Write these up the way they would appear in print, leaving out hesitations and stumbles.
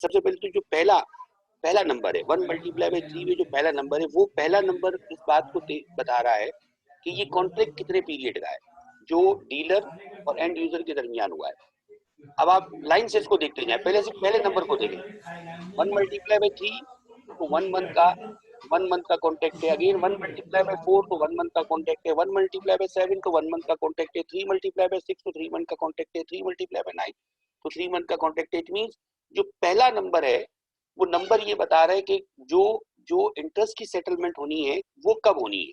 सबसे पहले तो जो पहला नंबर है 1 मल्टीप्लाई बाई 3 में जो पहला नंबर है, वो पहला नंबर इस बात को बता रहा है कि ये कॉन्ट्रैक्ट कितने पीरियड का है, जो डीलर और एंड यूजर के दरमियान हुआ है। अब आप लाइन से इसको देखते जाए, पहले से पहले नंबर को देखें। 1 मल्टीप्लाई बाई 3 तो 1 मंथ का कॉन्ट्रैक्ट है। अगेन 1 मल्टीप्लाई बाई 4 तो 1 मंथ का कॉन्ट्रैक्ट है। 1 मल्टीप्लाई बाई 7 तो 1 मंथ का कॉन्ट्रैक्ट है। 3 मल्टीप्लाई बाई 6 तो 3 मंथ का कॉन्ट्रैक्ट है। 3 मल्टीप्लाई बाई 9 तो 3 मंथ का कॉन्ट्रैक्ट है। इट मींस जो पहला नंबर है वो नंबर ये बता रहा है कि जो जो इंटरेस्ट की सेटलमेंट होनी है वो कब होनी है।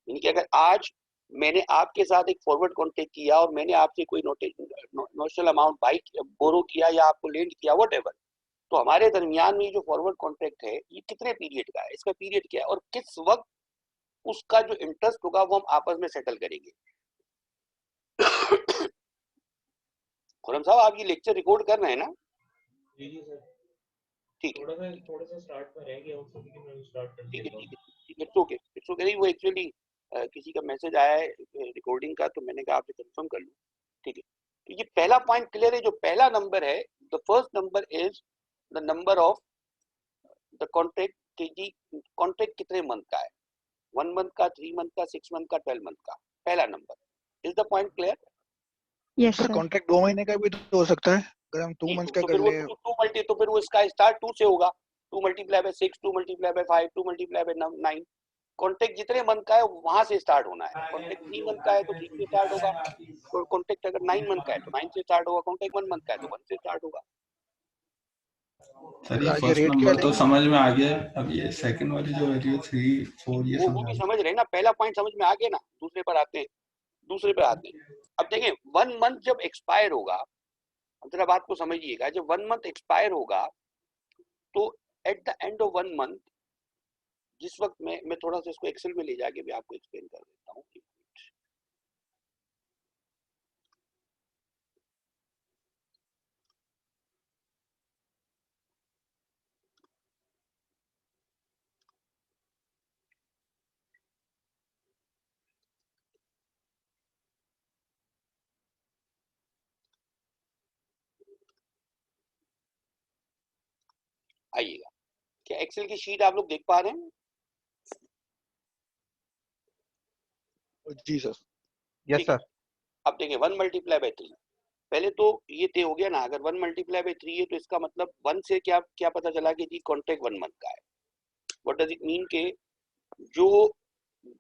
यानी कि अगर आज मैंने आपके साथ एक फॉरवर्ड कॉन्ट्रैक्ट किया और मैंने आपसे कोई नोशनल अमाउंट बाई बोरो किया या आपको लेंड किया व्हाटएवर, तो हमारे दरमियान में जो फॉरवर्ड कॉन्ट्रैक्ट है ये कितने पीरियड का है, इसका पीरियड क्या है और किस वक्त उसका जो इंटरेस्ट होगा वो हम आपस में सेटल करेंगे। खुरम साहब आप ये लेक्चर रिकॉर्ड कर रहे हैं ना? जी जी सर, ठीक है, थोड़ा सा स्टार्ट में रह गया हूँ, लेकिन मैं स्टार्ट कर ठीक है, देता हूँ। ठीक है, ठीक है, इट्स ओके। नहीं वो एक्चुअली किसी का मैसेज आया है रिकॉर्डिंग का, तो मैंने कहा आपसे कंफर्म कर लूं। ठीक है, तो ये पहला पॉइंट क्लियर है। जो पहला नंबर है, the first number is the number of the contract कि जी कॉन्ट्रैक्ट कितने मंथ का है, 1 मंथ का, 3 मंथ का, 6 मंथ का, 12 मंथ का। पहला number is the point clear? Yes sir sir. Contract 2 महीने का भी तो हो सकता है अगर हम 2 जी, मंथ्स का तो कर फिर वो ले। तो फिर वो इसका स्टार्ट 2 से होगा। 2 multiply by 6, 2 multiply by 5, 2 multiply by 9। Contract जितने मंथ का है वहां से स्टार्ट होना है। कॉन्ट्रैक्ट 3 मंथ का है तो 3 से स्टार्ट होगा। कॉन्ट्रैक्ट अगर 9 मंथ का है तो 9 से स्टार्ट होगा। कॉन्ट्रैक्ट 1 मंथ का है तो 1 से स्टार्ट होगा। सर ये आज फर्स्ट रेट क्या नंबर तो लेंगे? समझ में आ गया, अब ये सेकंड वाली जो वैल्यू 3 4 ये वो भी समझा। समझ रहे हैं ना, पहला पॉइंट समझ में आ गया ना। दूसरे पर आते हैं, दूसरे पे आते हैं। अब देखें 1 मंथ जब एक्सपायर होगा, अब जरा बात को समझिएगा, जब 1 मंथ एक्सपायर होगा तो at the end of 1 month, जिस वक्त मैं थोड़ा सा इसको एक्सेल में ले जाके भी आपको एक्सप्लेन कर देता हूँ। आइएगा, क्या एक्सेल की शीट आप लोग देख पा रहे हैं? जी सर। यस ठीक है, सर। अब देखें 1 मल्टीप्लाई बाय 3। पहले तो ये तय हो गया ना, अगर 1 मल्टीप्लाई बाय 3 है तो इसका मतलब 1 से क्या क्या पता चला कि जी कॉन्ट्रैक्ट 1 मंथ का है। व्हाट डज इट मीन के जो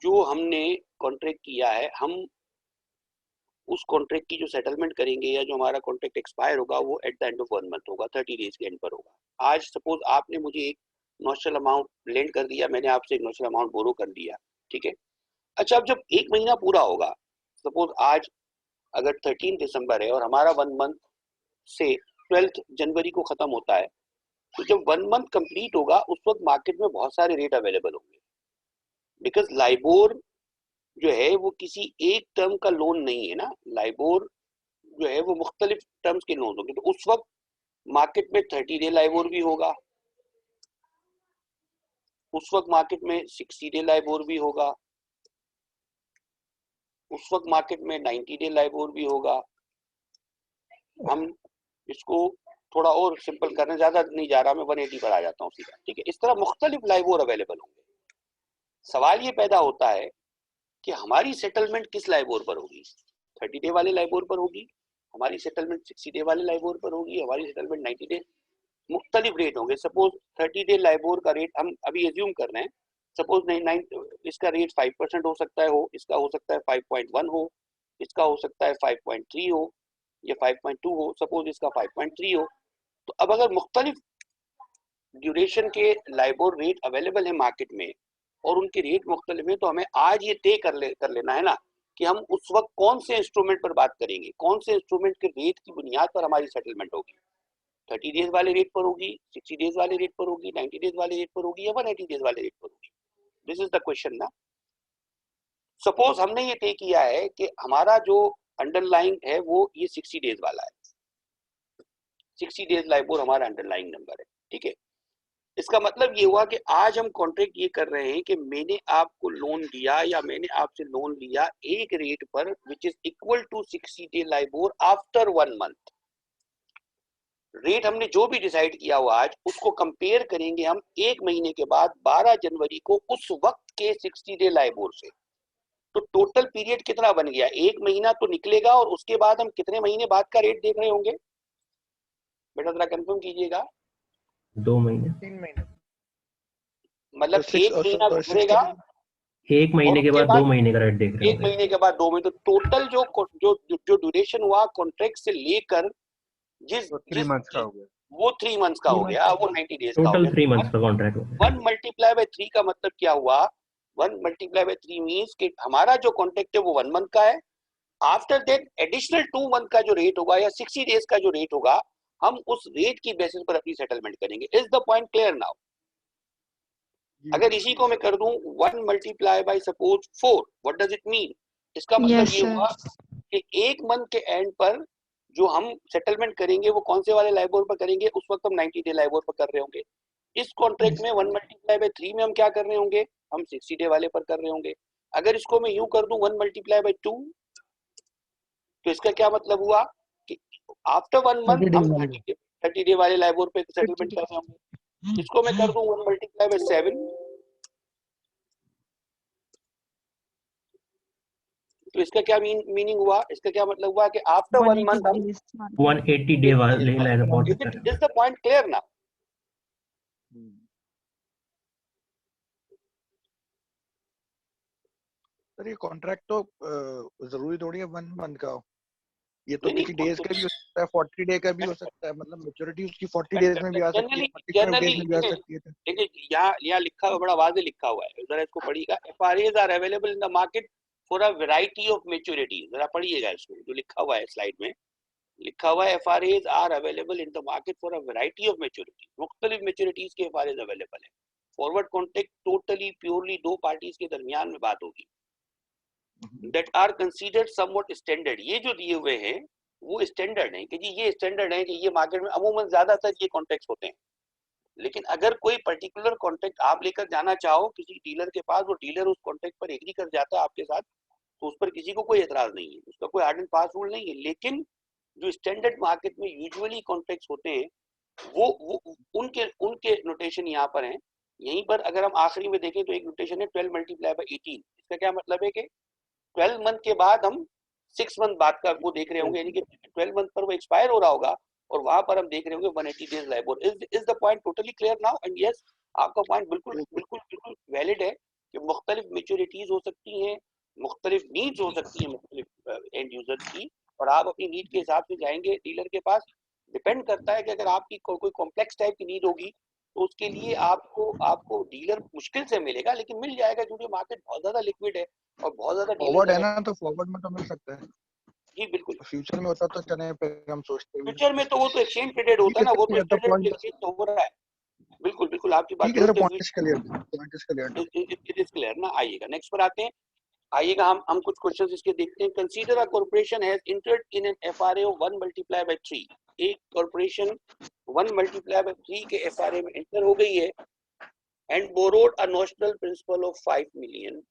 जो हमने कॉन्ट्रैक्ट किया है, हम उस कॉन्ट्रैक्ट की जो सेटलमेंट करेंगे या जो हमारा कॉन्ट्रैक्ट एक्सपायर होगा वो at the end of 1 month होगा, 30 डेज के एंड पर होगा। आज सपोज आपने मुझे एक नॉशनल अमाउंट लेंड कर दिया, मैंने आपसे एक नॉशनल अमाउंट बोरो कर दिया, ठीक है। अच्छा, अब जब 1 महीना पूरा होगा, सपोज आज अगर 13 दिसंबर है और हमारा 1 मंथ से 12 जनवरी को खत्म होता है, तो जब 1 मंथ कंप्लीट होगा उस वक्त मार्केट में बहुत सारे रेट अवेलेबल होंगे। बिकॉज लाइबोर जो है वो किसी एक टर्म का लोन नहीं है ना, लाइबोर जो है वो मुख्तलिफ टर्म्स के लोन होंगे। तो उस वक्त मार्केट में 30 डे लाइबोर भी होगा, उस वक्त मार्केट में 60 डे लाइबोर भी होगा, उस वक्त मार्केट में 90 डे लाइबोर भी होगा। हम इसको थोड़ा और सिंपल करने ज्यादा नहीं जा रहा, मैं 180 पर आ जाता हूँ सीधा, ठीक है। इस तरह मुख्तलिफ लाइबोर अवेलेबल होंगे। सवाल ये पैदा होता है कि हमारी सेटलमेंट किस लाइबोर पर होगी? 30 डे वाले लाइबोर पर होगी, हमारी सेटलमेंट 60 डे वाले लाइबोर पर होगी, हमारी सेटलमेंट 90 डे। मुख्तलिफ रेट होंगे। सपोज 30 डे लाइबोर का रेट हम अभी एज्यूम कर रहे हैं, सपोज इसका रेट 5% हो सकता है, इसका हो सकता है 5.1 हो, इसका हो सकता है 5.3 हो या 5.2 हो, सपोज इसका 5.3 हो। तो अब अगर मुख्तलिफ ड्यूरेशन के लाइबोर रेट अवेलेबल है मार्केट में और उनके रेट मुख्तलिफ है, तो हमें आज ये तय कर लेना है ना कि हम उस वक्त कौन से इंस्ट्रूमेंट पर बात करेंगे, कौन से इंस्ट्रूमेंट के रेट की बुनियाद पर हमारी सेटलमेंट होगी। 30 डेज वाले रेट पर होगी, 60 डेज वाले रेट पर होगी, 90 डेज वाले रेट पर होगी या 180 डेज वाले रेट पर होगी? दिस इज द क्वेश्चन ना। सपोज हमने ये तय किया है कि हमारा जो अंडरलाइंग है वो ये 60 डेज वाला है, 60 डेज लाइबोर हमारा अंडरलाइंग नंबर है, ठीक है। इसका मतलब ये हुआ कि आज हम कॉन्ट्रैक्ट ये कर रहे हैं कि मैंने आपको लोन दिया या मैंने आपसे लोन लिया एक रेट पर which is equal to 60 day LIBOR after 1 month. Rate हमने जो भी डिसाइड किया हुआ आज उसको कंपेयर करेंगे हम 1 महीने के बाद 12 जनवरी को उस वक्त के 60 डे लाइबोर से। तो टोटल पीरियड कितना बन गया, 1 महीना तो निकलेगा और उसके बाद हम कितने महीने बाद का रेट देख रहे होंगे बेटा, जरा कंफर्म कीजिएगा। 2 महीने, 3 महीने मतलब तो 6 1 महीना और गुजरेगा 1 महीने के उसके बाद 2 महीने का रेट देख रहे 1 होंगे। महीने के बाद 2 महीने, तो टोटल जो जो जो ड्यूरेशन हुआ कॉन्ट्रैक्ट से लेकर जिस तो 3 जिस मंथ्स का हो गया। वो 3 मंथ्स का हो गया, वो 90 डेज का हो टोटल गया। 3 मंथ्स का कॉन्ट्रैक्ट हो गया। 1 मल्टीप्लाई बाय 3 का मतलब क्या हुआ, 1 मल्टीप्लाई बाय 3 मींस कि हमारा जो कॉन्ट्रैक्ट है वो 1 मंथ का है। आफ्टर दैट एडिशनल 2 मंथ का जो रेट होगा या 60 डेज का जो रेट होगा, हम उस रेट की बेसिस पर अपनी सेटलमेंट करेंगे। Is the point clear now? अगर इसी को मैं कर दूं 1 multiply bye suppose 4, what does it mean? इसका मतलब Yes, ये हुआ कि 1 मंथ के एंड पर जो हम सेटलमेंट करेंगे वो कौन से वाले लाइबोर पर करेंगे, उस वक्त हम 90 डे लाइबोर पर कर रहे होंगे। इस कॉन्ट्रैक्ट में 1 मल्टीप्लाई बाय 3 में हम क्या कर रहे होंगे, हम 60 डे वाले पर कर रहे होंगे। अगर इसको मैं यूं कर दूं 1 मल्टीप्लाई बाय 2, तो इसका क्या मतलब हुआ कि आफ्टर 1 मंथ हम 30 डे वाले लाइबोर पे सेटलमेंट कर रहे होंगे। इसको मैं कर दूं 1 मल्टीप्लाई बाय 7, तो इसका क्या मीनिंग हुआ, इसका क्या मतलब हुआ कि आफ्टर 1 मंथ हम 180 डे वाले लाइबोर पे कर रहे इज द पॉइंट क्लियर ना? सर ये कॉन्ट्रैक्ट तो जरूरी थोड़ी है 1 मंथ का हो, ये तो नहीं, किसी डेज का भी हो सकता है, 40 डे का भी हो सकता है, मतलब मैच्योरिटी उसकी 40 डेज में भी आ सकती है, 45 डेज में भी आ सकती है। देखिए यहाँ लिखा हुआ, बड़ा वाज़ेह लिखा हुआ है, जरा इसको पढ़िएगा। FRAs are available in the market for a variety of maturity. जरा पढ़िएगा इसको, जो लिखा हुआ है स्लाइड में लिखा हुआ है, FRAs are available in the market for a variety of maturity. मुख्तलिफ मैच्योरिटीज के एफआरएज अवेलेबल है। Forward contract totally purely 2 parties के दरमियान में बात होगी। That are considered somewhat standard, ये जो दिए हुए हैं वो स्टैंडर्ड है कि जी ये स्टैंडर्ड है कि ये मार्केट में अमूमन ज्यादातर ये कॉन्ट्रैक्ट्स होते हैं। लेकिन अगर कोई पर्टिकुलर कॉन्ट्रैक्ट आप लेकर जाना चाहो किसी डीलर के पास, वो डीलर उस कॉन्ट्रैक्ट पर एग्री कर जाता है आपके साथ, तो उस पर किसी को कोई एतराज नहीं है, उसका कोई हार्ड एंड फास्ट रूल नहीं है। लेकिन जो स्टैंडर्ड मार्केट में यूजुअली कॉन्ट्रैक्ट्स होते हैं वो उनके उनके नोटेशन यहाँ पर हैं। यहीं पर अगर हम आखिरी में देखें तो एक नोटेशन है 12 मल्टीप्लाई बाय 18। इसका क्या मतलब है कि 12 मंथ के बाद हम 6 मंथ बाद का वो देख रहे होंगे, यानी कि 12 मंथ पर वो एक्सपायर हो रहा होगा और वहां पर हम देख रहे होंगे 180 days LIBOR. Is the point totally clear now? And yes, आपका पॉइंट बिल्कुल बिल्कुल बिल्कुल वैलिड है कि मुख्तलिफ मैच्योरिटीज हो सकती हैं, मुख्तलिफ नीड्स हो सकती हैं मुख्तलिफ एंड यूजर्स की, और आप अपनी नीड के हिसाब से जाएंगे डीलर के पास। डिपेंड करता है कि अगर आपकी कोई कॉम्प्लेक्स टाइप की नीड होगी तो उसके लिए आपको डीलर मुश्किल से मिलेगा, लेकिन मिल जाएगा क्योंकि मार्केट बहुत ज्यादा लिक्विड है और बहुत ज्यादा फॉरवर्ड है ना, तो फॉरवर्ड में तो मिल सकता है। जी बिल्कुल। फ्यूचर में होता तो चने पे हम सोचते हैं, फ्यूचर में तो वो तो एक्सचेंज ट्रेडेड होता है ना, वो तो एक्सचेंज तो हो रहा है। बिल्कुल बिल्कुल आपकी बात ठीक है सर, दुरुस्त है। Point is clear. It is clear ना? आइएगा नेक्स्ट पर आते हैं। आइएगा हम कुछ क्वेश्चंस इसके देखते हैं। Consider a corporation has entered in an FRA of 1 multiply bye 3। एक कॉर्पोरेशन 1 मल्टीप्लाई बाय 3 के एफआरए में एंटर हो गई है and borrowed a notional principle of 5 million.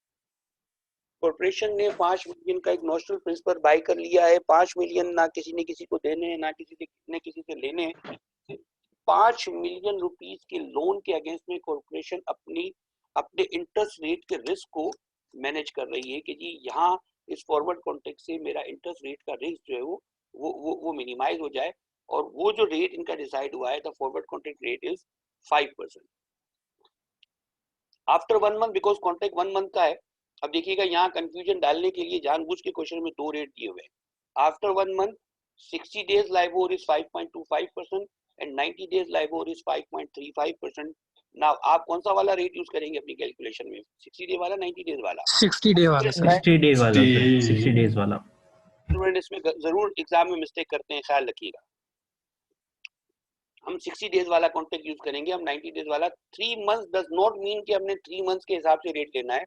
Corporation ने 5 मिलियन का एक नोशनल प्रिंसिपल बाय कर लिया है। 5 मिलियन ना किसी ने किसी को देने हैं, ना किसी से लेने हैं। 5 मिलियन रुपीस के लोन के अगेंस्ट में कॉर्पोरेशन अपने इंटरेस्ट रेट के रिस्क को मैनेज कर रही है कि जी यहाँ इस फॉरवर्ड कॉन्ट्रैक्ट से मेरा इंटरेस्ट रेट का रिस्क जो है वो मिनिमाइज हो जाए, और वो जो रेट इनका डिसाइड हुआ है the forward contract rate is 5%। After 1 month, because contract 1 month का है। अब देखिएगा यहाँ कंफ्यूजन डालने के लिए जानबूझ के क्वेश्चन में 2 रेट दिए हुए हैं। After 1 month 60 days LIBOR is 5.25% and 90 days LIBOR is 5.35%। Now आप कौन सा वाला रेट यूज करेंगे अपनी कैलकुलेशन में, 60 डे वाला 90 डेज वाला? 60 डे वाला सर। 60 डेज वाला सर, 60 डेज वाला। स्टूडेंट इसमें जरूर एग्जाम में मिस्टेक करते हैं, ख्याल रखिएगा। हम 60 डेज वाला कॉन्ट्रैक्ट यूज करेंगे, हम 90 डेज वाला। 3 मंथ्स डज नॉट मीन कि हमने 3 मंथ्स के हिसाब से रेट लेना है।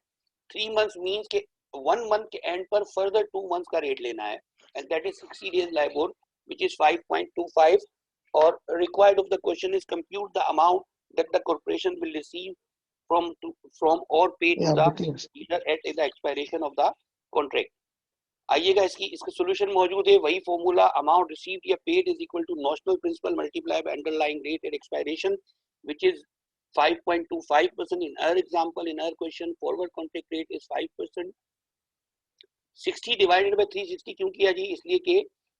3 मंथ्स मीन्स के 1 मंथ के एंड पर फर्दर 2 मंथ्स का रेट लेना है, and that is 60 days LIBOR which is 5.25। और required of the question is compute the amount that the corporation will receive from or pay to the dealer at the expiration of the contract. आइएगा, इसका solution मौजूद है, वही formula, amount received या paid is equal to notional principal multiply by underlying rate at expiration which is 5.25%. in our example, in our question, forward contract rate is 5%. 60 divided by 360 क्यों किया जी? इसलिए कि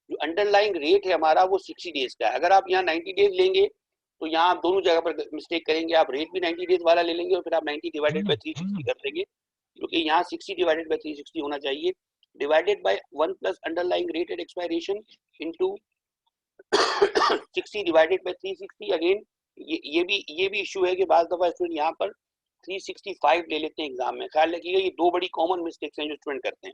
जो अंडरलाइंग रेट है हमारा वो 60 days का है। अगर आप यहाँ 90 डेज लेंगे तो यहाँ आप दोनों जगह पर मिस्टेक करेंगे, आप रेट भी 90 डेज वाला ले लेंगे और फिर आप 90 डिवाइडेड बाय 360 कर देंगे, क्योंकि यहाँ 60 डिवाइडेड बाय 360 होना चाहिए, divided by 1 plus underlying rate at expiration into 60 divided by 360। Again ये भी इशू है कि बार दफा स्टूडेंट यहाँ पर 365 ले लेते हैं एग्जाम में। ख्याल रखिएगा, ये दो बड़ी कॉमन मिस्टेक्स हैं जो स्टूडेंट करते हैं।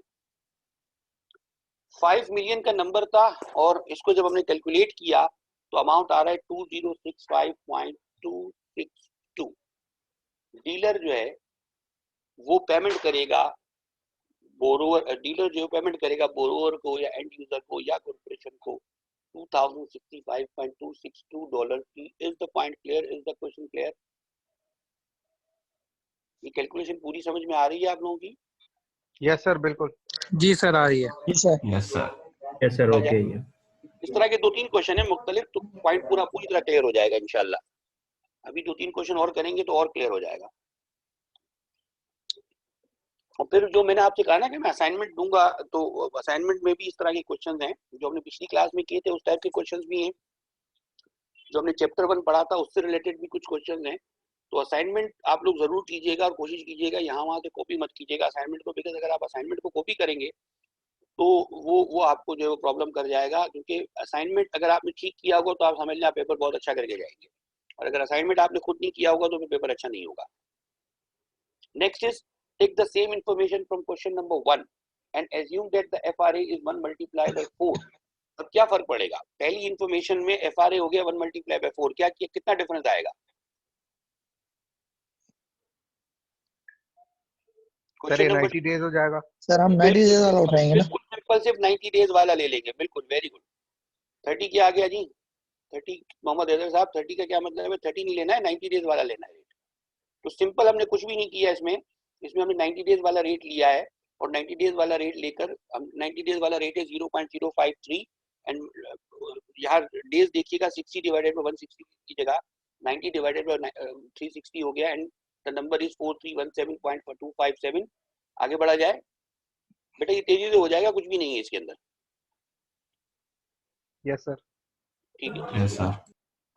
5 मिलियन का नंबर था और इसको जब हमने कैलकुलेट किया तो अमाउंट आ रहा है 2065.262। डीलर जो है वो पेमेंट करेगा बोरोवर, डीलर जो पेमेंट करेगा बोरोवर को या एंड यूजर को या कॉर्पोरेशन को $2065.262। Is the point clear? Is the question clear? ये कैलकुलेशन पूरी समझ में आ रही है आप लोगों की? यस सर, बिल्कुल। जी सर, आ रही है। Yes sir. Yes sir, okay. इस तरह के 2-3 क्वेश्चन है मुख्तलिफ, तो पॉइंट पूरी तरह क्लियर हो जाएगा इंशाल्लाह। अभी 2-3 क्वेश्चन और करेंगे तो और क्लियर हो जाएगा। और फिर जो मैंने आपसे कहा ना कि मैं असाइनमेंट दूंगा, तो असाइनमेंट में भी इस तरह के क्वेश्चंस हैं जो हमने पिछली क्लास में किए थे, उस टाइप के क्वेश्चंस भी हैं। जो हमने चैप्टर 1 पढ़ा था उससे रिलेटेड भी कुछ क्वेश्चंस हैं। तो असाइनमेंट आप लोग जरूर कीजिएगा और कोशिश कीजिएगा यहाँ वहाँ से कॉपी मत कीजिएगा असाइनमेंट को, बिकॉज अगर आप असाइनमेंट को कॉपी करेंगे तो वो आपको जो है प्रॉब्लम कर जाएगा, क्योंकि असाइनमेंट अगर आपने ठीक किया होगा तो आप समझ लें आप पेपर बहुत अच्छा करके जाएंगे, और अगर असाइनमेंट आपने खुद नहीं किया होगा तो फिर पेपर अच्छा नहीं होगा। Next is take the same information from question number 1 and assume that the FRA is 1 multiply by 4। अब क्या फर्क पड़ेगा? पहली इंफॉर्मेशन में FRA हो गया 1 मल्टीप्लाई बाय 4, क्या कितना डिफरेंस आएगा? सर 90 डेज हो जाएगा। सर हम 90 डेज वाला उठाएंगे ना? बिल्कुल सिंपल, सिर्फ 90 डेज वाला ले लेंगे। बिल्कुल, वेरी गुड। 30 क्या आ गया जी? 30 मोहम्मद हैदर साहब, 30 का क्या मतलब है? 30 नहीं लेना है, 90 डेज वाला लेना है रेट। तो सिंपल हमने कुछ भी नहीं किया इसमें हमने 90 डेज वाला रेट लिया है और 90 डेज वाला रेट लेकर हम 90 डेज वाला रेट है 0.053 एंड यहाँ डेज देखिएगा 60 डिवाइडेड बाय 160 की जगह 90 डिवाइडेड बाय 360 हो गया एंड द नंबर इज 4317.257। आगे बढ़ा जाए बेटा, ये तेजी से हो जाएगा, कुछ भी नहीं है इसके अंदर। Yes sir. ठीक है। Yes sir.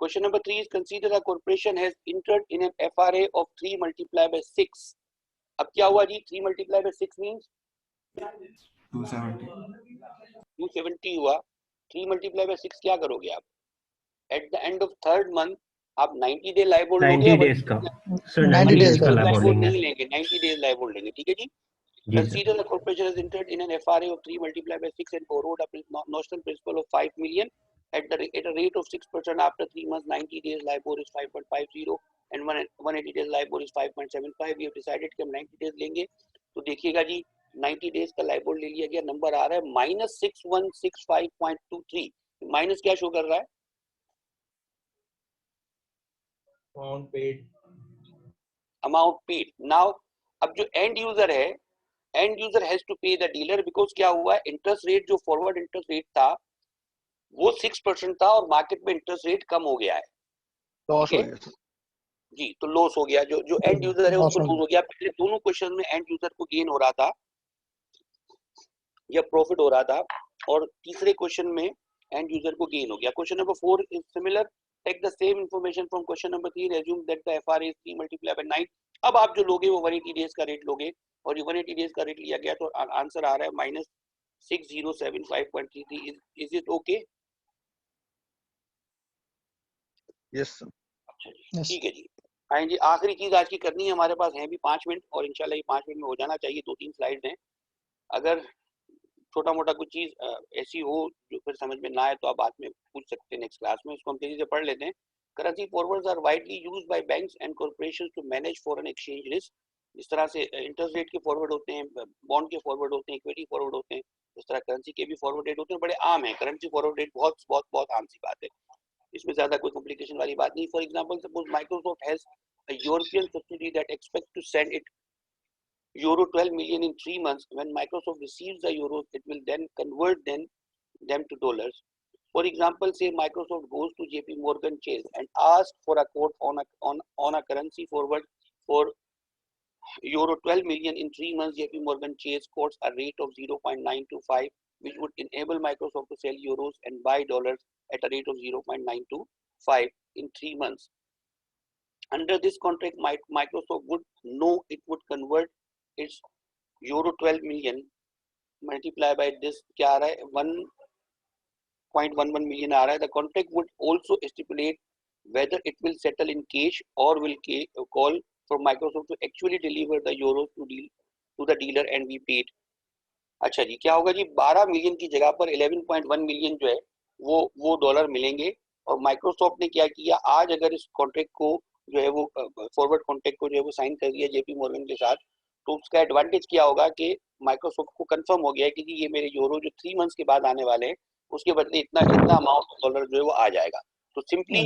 Question number 3 is consider a corporation has entered in an FRA of 3 multiplied by 6. अब क्या हुआ जी? 3 multiplied by 6 means 270 हुआ। 3 multiplied by 6 क्या करोगे आप? At the end of third month आप 90 डे लाइव होल्ड लोगे? 90 डेज का सर, 90 डेज का लाइव होल्ड नहीं लेंगे, 90 डेज लाइव होल्ड लेंगे। ठीक है जी। Consider the corporation has entered in an FRA of 3 multiplied by 6 and borrowed a notional principal of 5 million at a rate of 6%. After 3 months, 90 days LIBOR is 5.50 and 180 days LIBOR is 5.75. We have decided कि हम 90 days लेंगे। तो देखिएगा जी 90 days का LIBOR ले लिया गया, number आ रहा है -6165.23। माइनस क्या शो कर रहा है? Amount paid. नाउ अब जो एंड यूजर है, एंड यूजर हैज टू पे द डीलर, बिकॉज क्या हुआ, इंटरेस्ट रेट जो फॉरवर्ड इंटरेस्ट रेट था वो 6% था और मार्केट में इंटरेस्ट रेट कम हो गया है। लॉस हो गया जी, तो लॉस हो गया, जो एंड यूजर है उसको लॉस हो गया। पहले दोनों क्वेश्चन में एंड यूजर को गेन हो रहा था या प्रॉफिट हो रहा था, और तीसरे क्वेश्चन में एंड यूजर को गेन हो गया। Question number 4 is similar, take the same information from question number 3, assume that the FRA is 3 multiplied by 9। अब आप जो लोगे वो 180 डेज का रेट लोगे, और ये 180 डेज का रेट लिया गया तो आंसर आ रहा है -6075.33। Is it okay? Yes sir. ठीक है जी। आए जी, आखिरी चीज आज की करनी है, हमारे पास है भी 5 मिनट और इंशाल्लाह ये 5 मिनट में हो जाना चाहिए। 2-3 स्लाइड्स हैं, अगर छोटा मोटा कुछ चीज ऐसी हो जो फिर समझ में ना आए तो आप बाद में पूछ सकते हैं नेक्स्ट क्लास में। इसको हम तेजी से पढ़ लेते हैं। Currency forwards are widely used by banks and corporations to manage foreign exchange risk. इस तरह से इंटरेस्ट रेट के फॉरवर्ड होते हैं, बॉन्ड के फॉरवर्ड होते हैं, इक्विटी फॉरवर्ड होते हैं, इस तरह करेंसी के भी फॉरवर्ड रेट होते हैं, बड़े आम है। करेंसी फॉरवर्ड रेट बहुत बहुत बहुत आम सी बात है, इसमें ज्यादा कोई कॉम्प्लिकेशन वाली बात नहीं। For example, suppose Microsoft has a European subsidiary that expects to send it euro 12 million in 3 months. When Microsoft receives the euros, it will then convert them to dollars. For example, say Microsoft goes to JP Morgan Chase and asks for a quote on a currency forward for euro 12 million in 3 months. JP Morgan Chase quotes a rate of 0.925, which would enable Microsoft to sell euros and buy dollars at a rate of 0.925 in 3 months. Under this contract, Microsoft would know it would convert its euro 12 million multiply by this क्या आ रहा है 1.11 million आ रहा है. The contract would also stipulate whether it will settle in cash or will call for Microsoft to actually deliver the euros to the dealer and be paid. अच्छा जी, क्या होगा जी, 12 million की जगह पर 11.1 मिलियन जो है वो डॉलर मिलेंगे. और माइक्रोसॉफ्ट ने क्या किया, आज अगर इस कॉन्ट्रैक्ट को जो है वो फॉरवर्ड कॉन्ट्रैक्ट को जो है वो साइन कर दिया जेपी मॉर्गन के साथ, तो उसका एडवांटेज क्या होगा कि माइक्रोसॉफ्ट को कंफर्म हो गया है कि ये मेरे यूरो जो 3 मंथ्स के बाद आने वाले हैं उसके बदले इतना अमाउंट डॉलर जो है वो आ जाएगा. तो सिंपली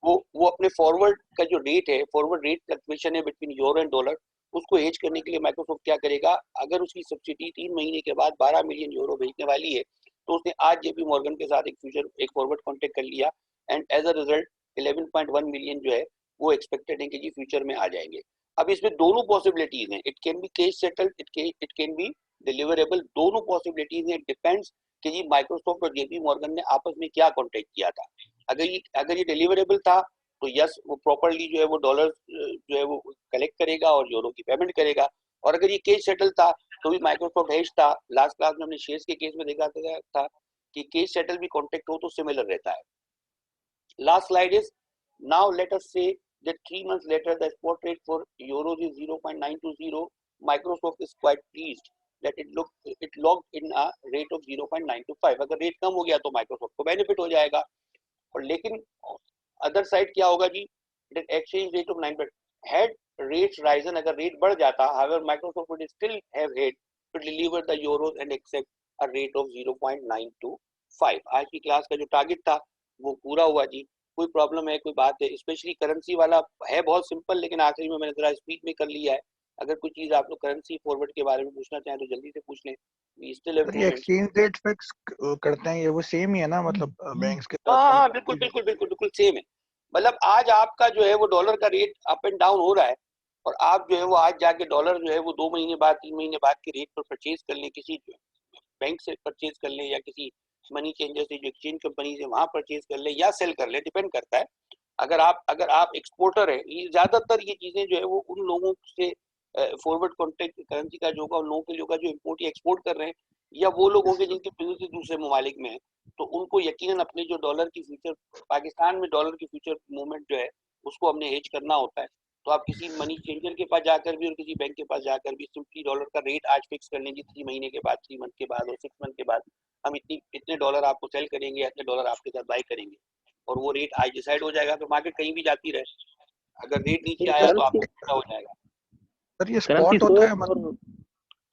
वो अपने फॉरवर्ड का जो रेट है, फॉरवर्ड रेट फ्लक्चुएशन है बिटवीन यूरो एंड डॉलर, उसको हेज करने के लिए माइक्रोसॉफ्ट क्या करेगा, अगर उसकी सब्सिडी 3 महीने के बाद 12 मिलियन यूरो भेजने वाली है तो उसने आज जेपी मॉर्गन के साथ एक फॉरवर्ड कॉन्ट्रैक्ट कर लिया and as a result 11.1 million जो है वो एक्सपेक्टेड है कि जी फ्यूचर में आ जाएंगे. अब इसमें दोनों पॉसिबिलिटीज हैं, it can be cash settled, it can be deliverable, दोनों पॉसिबिलिटीज हैं. इट कि जी माइक्रोसॉफ्ट और जेपी मॉर्गन ने आपस में क्या कॉन्ट्रैक्ट किया था. अगर ये डिलीवरेबल था तो यस वो प्रॉपर्ली जो है वो डॉलर जो है वो कलेक्ट करेगा और यूरो की पेमेंट करेगा. और अगर ये केस सेटल था तो भी माइक्रोसॉफ्ट हेज था. लास्ट क्लास में हमने शेयर्स के केस में देखा था कि केस सेटल भी कॉन्ट्रैक्ट हो तो सिमिलर रहता है. Last slide is now let us से that 3 months later the spot rate for euros is 0.920. Microsoft is quite pleased that it locked in a rate of 0.925. अगर रेट कम हो गया तो माइक्रोसॉफ्ट को बेनिफिट हो जाएगा. और लेकिन अदर साइड क्या होगा जी, exchange rate of 9 had rates risen, अगर रेट बढ़ जाता, however Microsoft would still have had to deliver the euros and accept a rate of 0.925. आज की क्लास का जो टारगेट था वो पूरा हुआ जी. कोई प्रॉब्लम है, कोई बात है, स्पेशली करेंसी वाला है बहुत सिंपल, लेकिन आखिरी में मैंने जरा स्पीड में कर लिया है. अगर कोई चीज आप लोग करेंसी फॉरवर्ड के बारे में पूछना चाहें तो जल्दी से पूछ लें. We still have 2 minutes. Exchange rate fix करते हैं ये वो सेम ही है ना, मतलब बैंक्स के साथ. हाँ बिल्कुल सेम है. मतलब आज आपका जो है वो डॉलर का रेट अप एंड डाउन हो रहा है और आप जो है वो आज जाके डॉलर जो है वो 2 महीने बाद 3 महीने बाद के रेट पर परचेज कर लें, किसी बैंक से परचेज कर लें या किसी मनी चेंजर से जो एक्सचेंज कंपनी से वहां परचेज कर ले या सेल कर ले, डिपेंड करता है. अगर आप एक्सपोर्टर है, ये ज्यादातर ये चीजें जो है वो उन लोगों से फॉरवर्ड कॉन्ट्रैक्ट करेंसी का जो होगा उन लोगों के लिए होगा जो इम्पोर्ट या एक्सपोर्ट कर रहे हैं, या वो लोग होंगे जिनके बिजनेस दूसरे ममालिक में है, तो उनको यकीनन अपने जो डॉलर की फ्यूचर, पाकिस्तान में डॉलर की फ्यूचर मूवमेंट जो है उसको हमने हेज करना होता है. तो आप किसी मनी चेंजर के पास जाकर भी और किसी बैंक के पास जाकर भी सिंपली डॉलर का रेट आज फिक्स कर लेंगे 3 महीने के बाद, 3 मंथ के बाद और 6 मंथ के बाद हम इतने डॉलर आपको सेल करेंगे, इतने डॉलर आपके साथ बाय करेंगे, और वो रेट आज डिसाइड हो जाएगा. तो मार्केट कहीं भी जाती रहे, अगर रेट नीचे आया तो आपको पता हो जाएगा. सर ये स्पॉट होता है, मतलब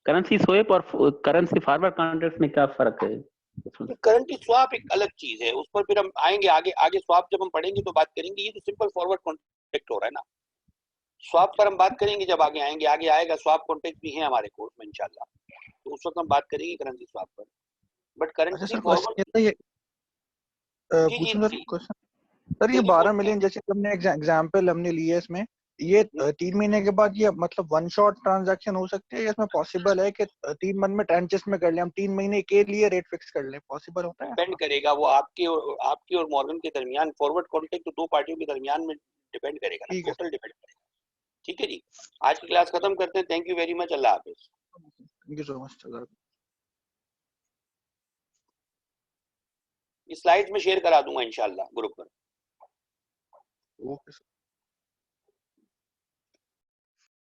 करेंसी स्वैप और करेंसी फॉरवर्ड कॉन्ट्रैक्ट में क्या फर्क है? करेंसी स्वैप एक अलग चीज है, उस पर फिर हम आएंगे आगे स्वैप जब हम पढ़ेंगे तो बात करेंगे. ये तो सिंपल फॉरवर्ड कॉन्ट्रैक्ट हो रहा है ना, स्वैप पर हम बात करेंगे जब आगे आएंगे. आगे आएगा स्वैप कॉन्ट्रैक्ट भी है हमारे कोर्स में इंशाल्लाह, तो उस वक्त हम बात करेंगे करेंसी स्वैप पर. बट करेंसी फॉरवर्ड ये पूछूं सर क्वेश्चन. सर ये 12 मिलियन जैसे हमने एग्जांपल हमने लिया इसमें, ये 3 महीने के बाद ये मतलब वन शॉट ट्रांजैक्शन हो सकती है या इसमें पॉसिबल है कि 3 मंथ में ट्रांचेस में कर ले, हम 3 महीने के लिए रेट फिक्स कर ले, पॉसिबल होता है? डिपेंड करेगा वो आपके और मॉर्गन के दरमियान, फॉरवर्ड कॉन्ट्रैक्ट तो 2 पार्टियों के दरमियान में डिपेंड करेगा, टोटल डिपेंड करेगा. ठीक है जी, आज की क्लास खत्म करते हैं. Thank you very much. Allah Hafiz. Thank you so much. Slides में शेयर करा दूंगा इंशाल्लाह ग्रुप पर. Okay sir.